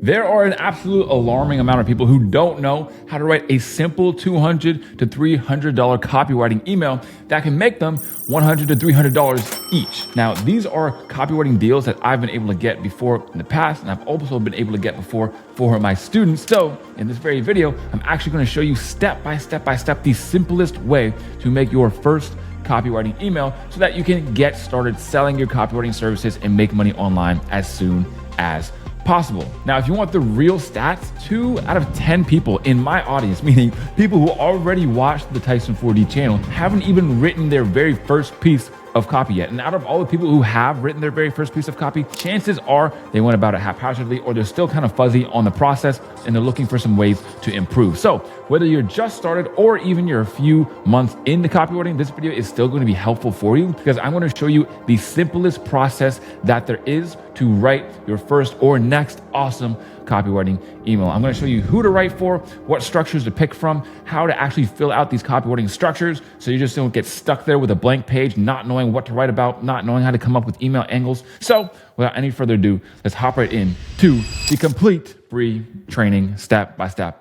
There are an absolute alarming amount of people who don't know how to write a simple $200 to $300 copywriting email that can make them $100 to $300 each. Now, these are copywriting deals that I've been able to get before in the past, and I've also been able to get before for my students. So in this very video, I'm actually going to show you step by step the simplest way to make your first copywriting email so that you can get started selling your copywriting services and make money online as soon as possible. Now, if you want the real stats, 2 out of 10 people in my audience, meaning people who already watched the Tyson 4D channel, haven't even written their very first piece of copy yet. And out of all the people who have written their very first piece of copy, chances are they went about it haphazardly, or they're still kind of fuzzy on the process and they're looking for some ways to improve. So whether you're just started or even you're a few months into copywriting, this video is still going to be helpful for you because I'm going to show you the simplest process that there is to write your first or next awesome copywriting email. I'm going to show you who to write for, what structures to pick from, how to actually fill out these copywriting structures so you just don't get stuck there with a blank page, not knowing what to write about, not knowing how to come up with email angles. So without any further ado, let's hop right in to the complete free training step by step.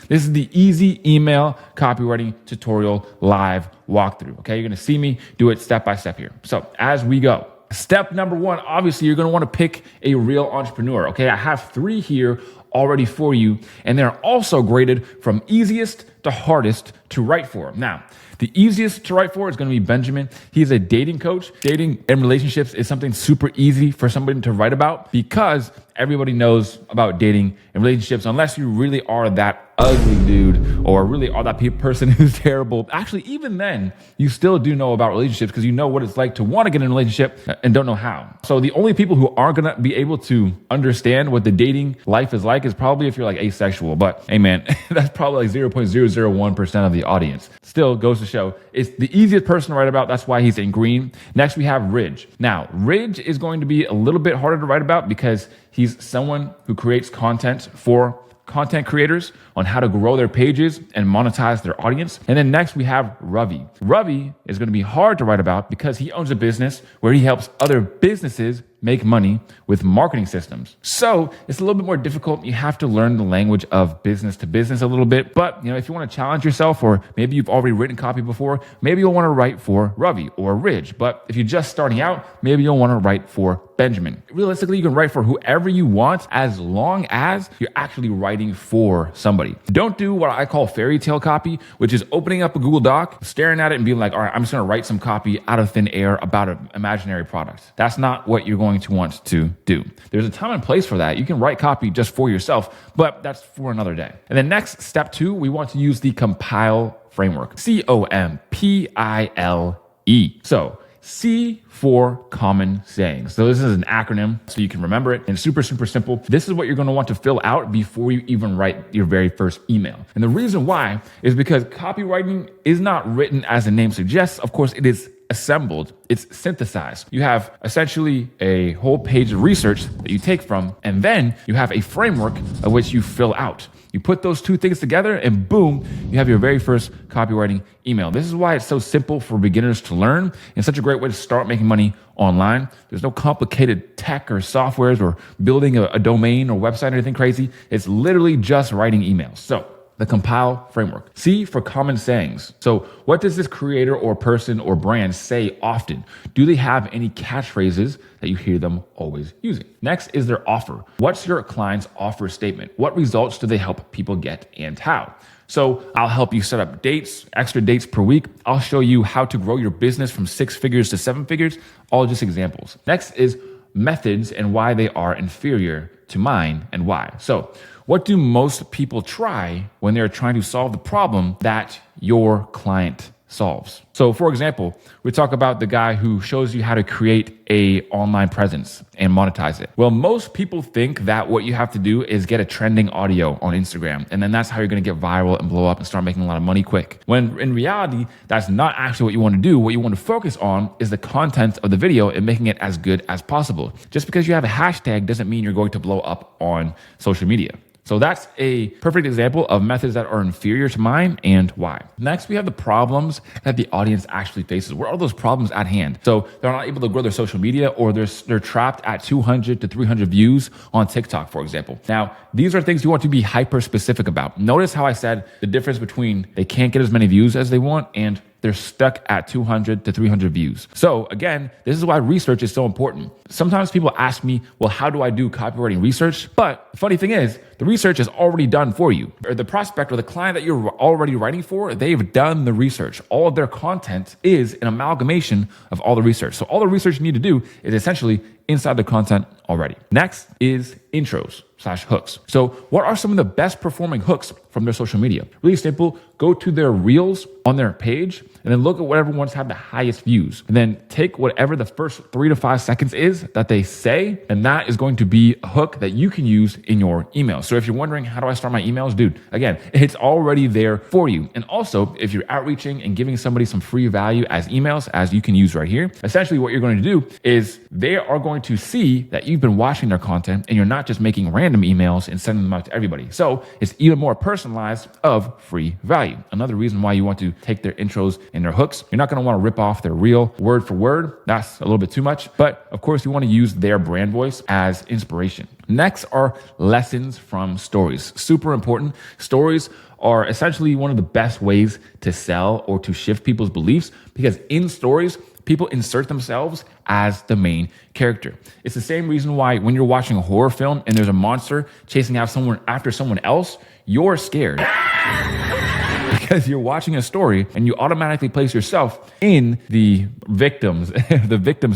This is the easy email copywriting tutorial live walkthrough. Okay, you're going to see me do it step by step here. So as we go, step number 1, obviously you're going to want to pick a real entrepreneur. Okay, I have 3 here already for you, and they're also graded from easiest to hardest to write for. Now, the easiest to write for is going to be Benjamin. He's a dating coach. Dating and relationships is something super easy for somebody to write about because everybody knows about dating and relationships, unless you really are that ugly dude or really are that person who's terrible. Actually, even then, you still do know about relationships because you know what it's like to want to get in a relationship and don't know how. So the only people who aren't going to be able to understand what the dating life is like is probably if you're like asexual. But hey man, that's probably like 0.001% of the audience. Still goes to show it's the easiest person to write about. That's why he's in green. Next, we have Ridge. Now, Ridge is going to be a little bit harder to write about because he's someone who creates content for content creators on how to grow their pages and monetize their audience. And then next we have Ravi. Ravi is going to be hard to write about because he owns a business where he helps other businesses make money with marketing systems. So it's a little bit more difficult. You have to learn the language of business to business a little bit. But if you want to challenge yourself, or maybe you've already written copy before, maybe you'll want to write for Ravi or Ridge. But if you're just starting out, maybe you'll want to write for Benjamin. Realistically, you can write for whoever you want as long as you're actually writing for somebody. Don't do what I call fairy tale copy, which is opening up a Google Doc, staring at it and being like, all right, I'm just going to write some copy out of thin air about an imaginary product. That's not what you're going to want to do. There's a time and place for that. You can write copy just for yourself, but that's for another day. And then next, step 2, we want to use the compile framework. COMPILE. So C for common sayings. So this is an acronym so you can remember it, and super simple. This is what you're going to want to fill out before you even write your very first email. And the reason why is because copywriting is not written as the name suggests. Of course, it is assembled, it's synthesized. You have essentially a whole page of research that you take from, and then you have a framework of which you fill out. You put those 2 things together and boom, you have your very first copywriting email. This is why it's so simple for beginners to learn and such a great way to start making money online. There's no complicated tech or softwares or building a domain or website or anything crazy. It's literally just writing emails. So the compile framework. C for common sayings. So what does this creator or person or brand say often? Do they have any catchphrases that you hear them always using? Next is their offer. What's your client's offer statement? What results do they help people get and how? So I'll help you set up dates, extra dates per week. I'll show you how to grow your business from 6 figures to 7 figures, all just examples. Next is methods and why they are inferior to mine and why. So what do most people try when they're trying to solve the problem that your client solves? So for example, we talk about the guy who shows you how to create a online presence and monetize it. Well, most people think that what you have to do is get a trending audio on Instagram, and then that's how you're going to get viral and blow up and start making a lot of money quick. When in reality, that's not actually what you want to do. What you want to focus on is the content of the video and making it as good as possible. Just because you have a hashtag doesn't mean you're going to blow up on social media. So that's a perfect example of methods that are inferior to mine and why. Next, we have the problems that the audience actually faces. What are those problems at hand? So they're not able to grow their social media, or they're trapped at 200 to 300 views on TikTok, for example. Now, these are things you want to be hyper specific about. Notice how I said the difference between they can't get as many views as they want and they're stuck at 200 to 300 views. So again, this is why research is so important. Sometimes people ask me, well, how do I do copywriting research? But the funny thing is, the research is already done for you. Or the prospect or the client that you're already writing for, they've done the research. All of their content is an amalgamation of all the research. So all the research you need to do is essentially inside the content already. Next is intros/hooks. So what are some of the best performing hooks from their social media? Really simple. Go to their reels on their page and then look at whatever ones have the highest views. And then take whatever the first 3 to 5 seconds is that they say, and that is going to be a hook that you can use in your email. So if you're wondering, how do I start my emails? Dude, again, it's already there for you. And also, if you're outreaching and giving somebody some free value as emails, as you can use right here, essentially what you're going to do is they are going to see that you've been watching their content and you're not just making random emails and sending them out to everybody. So it's even more personalized of free value. Another reason why you want to take their intros and their hooks. You're not going to want to rip off their reel word for word. That's a little bit too much. But of course, you want to use their brand voice as inspiration. Next are lessons from stories. Super important. Stories are essentially one of the best ways to sell or to shift people's beliefs, because in stories, people insert themselves as the main character. It's the same reason why when you're watching a horror film and there's a monster chasing after someone else, you're scared. Because you're watching a story and you automatically place yourself in the victim's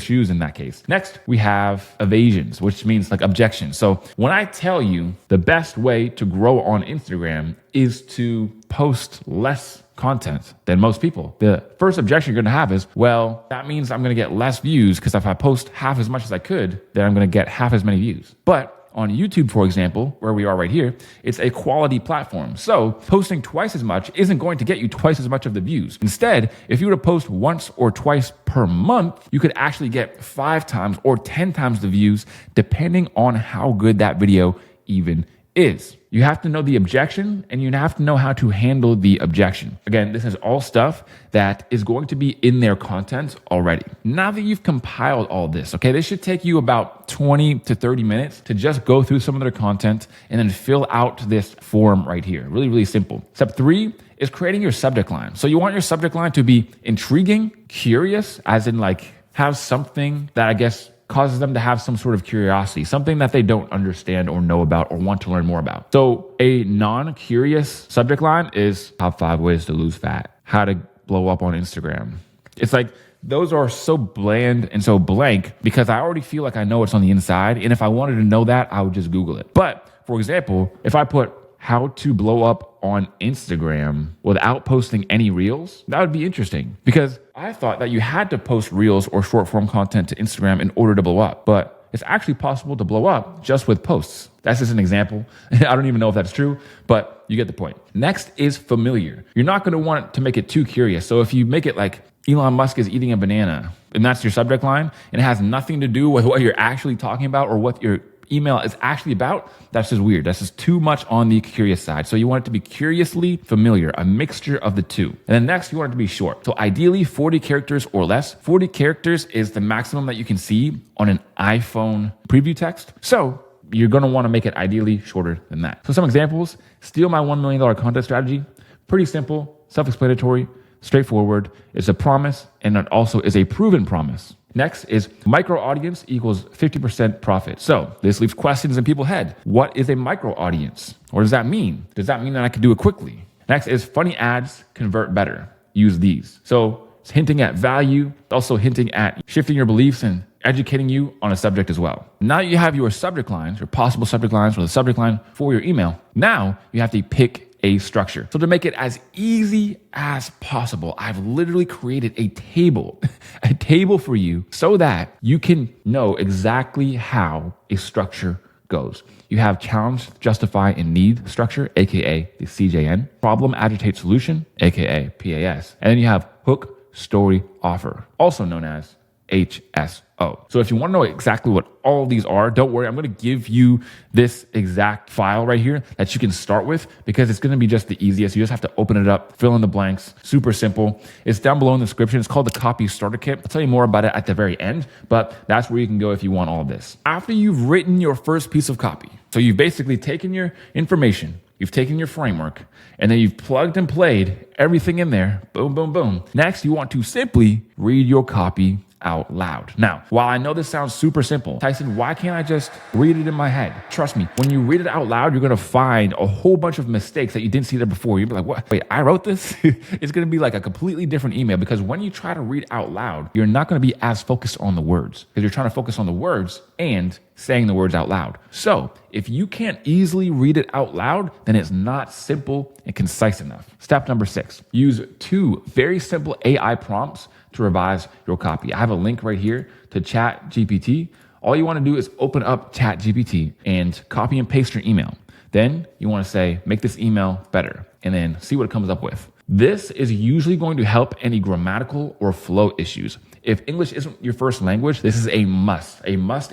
shoes in that case. Next, we have evasions, which means like objections. So when I tell you the best way to grow on Instagram is to post less content than most people, the first objection you're going to have is, well, that means I'm going to get less views, because if I post half as much as I could, then I'm going to get half as many views. But on YouTube, for example, where we are right here, it's a quality platform. So posting twice as much isn't going to get you twice as much of the views. Instead, if you were to post once or twice per month, you could actually get 5 times or 10 times the views, depending on how good that video even is. You have to know the objection and you have to know how to handle the objection. Again, this is all stuff that is going to be in their content already. Now that you've compiled all this, okay, this should take you about 20 to 30 minutes to just go through some of their content and then fill out this form right here. Really, really simple. Step 3 is creating your subject line. So you want your subject line to be intriguing, curious, as in like have something that I guess causes them to have some sort of curiosity, something that they don't understand or know about or want to learn more about. So a non-curious subject line is top 5 ways to lose fat, how to blow up on Instagram. It's like those are so bland and so blank because I already feel like I know what's on the inside. And if I wanted to know that, I would just Google it. But for example, if I put how to blow up on Instagram without posting any reels, that would be interesting, because I thought that you had to post reels or short form content to Instagram in order to blow up, but it's actually possible to blow up just with posts. That's just an example. I don't even know if that's true, but you get the point. Next is familiar. You're not going to want to make it too curious. So if you make it like Elon Musk is eating a banana and that's your subject line and it has nothing to do with what you're actually talking about or what your email is actually about, that's just weird. That's just too much on the curious side. So you want it to be curiously familiar, a mixture of the two. And then next, you want it to be short. So ideally 40 characters or less. 40 characters is the maximum that you can see on an iPhone preview text. So you're going to want to make it ideally shorter than that. So some examples: steal my $1 million content strategy. Pretty simple, self-explanatory, straightforward. It's a promise, and it also is a proven promise. Next is micro audience equals 50% profit. So this leaves questions in people's head. What is a micro audience? What does that mean? Does that mean that I can do it quickly? Next is funny ads convert better. Use these. So it's hinting at value, also hinting at shifting your beliefs and educating you on a subject as well. Now you have your subject lines, your possible subject lines, or the subject line for your email. Now you have to pick a structure. So to make it as easy as possible, I've literally created a table for you so that you can know exactly how a structure goes. You have challenge, justify, and need structure, aka the CJN, problem, agitate, solution, aka PAS. And then you have hook, story, offer, also known as HSO. So if you want to know exactly what all of these are, don't worry. I'm going to give you this exact file right here that you can start with because it's going to be just the easiest. You just have to open it up, fill in the blanks. Super simple. It's down below in the description. It's called the Copy Starter Kit. I'll tell you more about it at the very end, but that's where you can go if you want all of this. After you've written your first piece of copy, so you've basically taken your information, you've taken your framework, and then you've plugged and played everything in there. Boom, boom, boom. Next, you want to simply read your copy out loud. Now, while I know this sounds super simple, Tyson, why can't I just read it in my head? Trust me, when you read it out loud, you're going to find a whole bunch of mistakes that you didn't see there before. You'll be like, what? Wait, I wrote this? It's going to be like a completely different email because when you try to read out loud, you're not going to be as focused on the words because you're trying to focus on the words and saying the words out loud. So if you can't easily read it out loud, then it's not simple and concise enough. Step number 6, use 2 very simple AI prompts to revise your copy. I have a link right here to ChatGPT. All you want to do is open up ChatGPT and copy and paste your email. Then you want to say, make this email better, and then see what it comes up with. This is usually going to help any grammatical or flow issues. If English isn't your first language, this is a must. A must.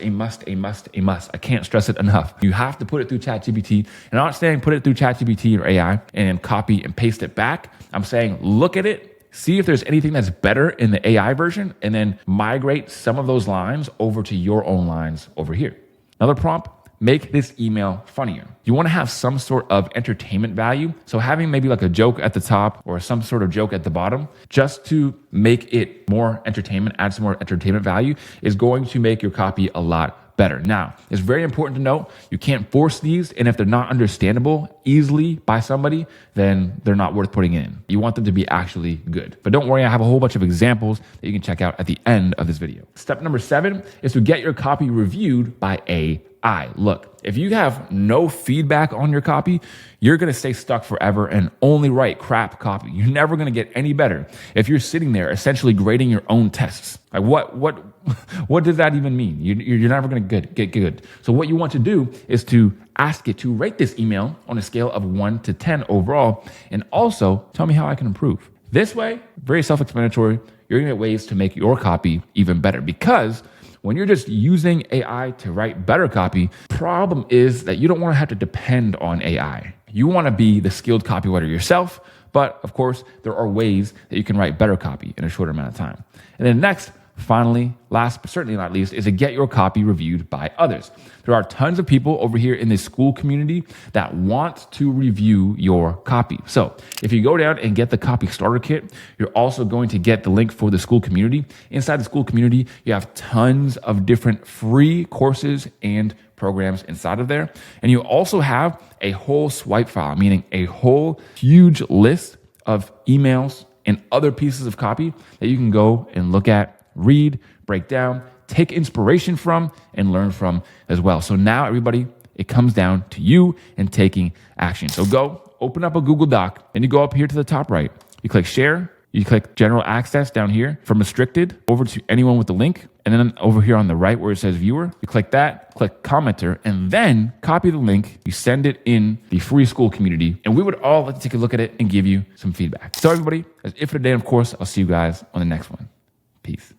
I can't stress it enough. You have to put it through ChatGPT. And I'm not saying put it through ChatGPT or AI and copy and paste it back. I'm saying look at it, see if there's anything that's better in the AI version, and then migrate some of those lines over to your own lines over here. Another prompt, make this email funnier. You want to have some sort of entertainment value. So having maybe like a joke at the top or some sort of joke at the bottom, just to make it more entertainment, add some more entertainment value, is going to make your copy a lot better. Now, it's very important to note, you can't force these, and if they're not understandable easily by somebody, then they're not worth putting in. You want them to be actually good. But don't worry, I have a whole bunch of examples that you can check out at the end of this video. Step number 7 is to get your copy reviewed by AI. Look, if you have no feedback on your copy, you're going to stay stuck forever and only write crap copy. You're never going to get any better if you're sitting there essentially grading your own tests. Like what does that even mean? You're never going to get good. So what you want to do is to ask it to rate this email on a scale of 1 to 10 overall, and also tell me how I can improve. This way, very self-explanatory, you're going to get ways to make your copy even better, because when you're just using AI to write better copy, problem is that you don't want to have to depend on AI. You want to be the skilled copywriter yourself, but of course, there are ways that you can write better copy in a shorter amount of time. And then next, finally, last but certainly not least, is to get your copy reviewed by others. There are tons of people over here in this school community that want to review your copy. So if you go down and get the Copy Starter Kit, you're also going to get the link for the school community. Inside the school community, you have tons of different free courses and programs inside of there. And you also have a whole swipe file, meaning a whole huge list of emails and other pieces of copy that you can go and look at, read, break down, take inspiration from, and learn from as well. So now everybody, it comes down to you and taking action. So go open up a Google Doc and you go up here to the top right. You click share, you click general access down here from restricted over to anyone with the link. And then over here on the right where it says viewer, you click that, click commenter, and then copy the link. You send it in the free school community, and we would all like to take a look at it and give you some feedback. So everybody, that's it for today. And of course, I'll see you guys on the next one. Peace.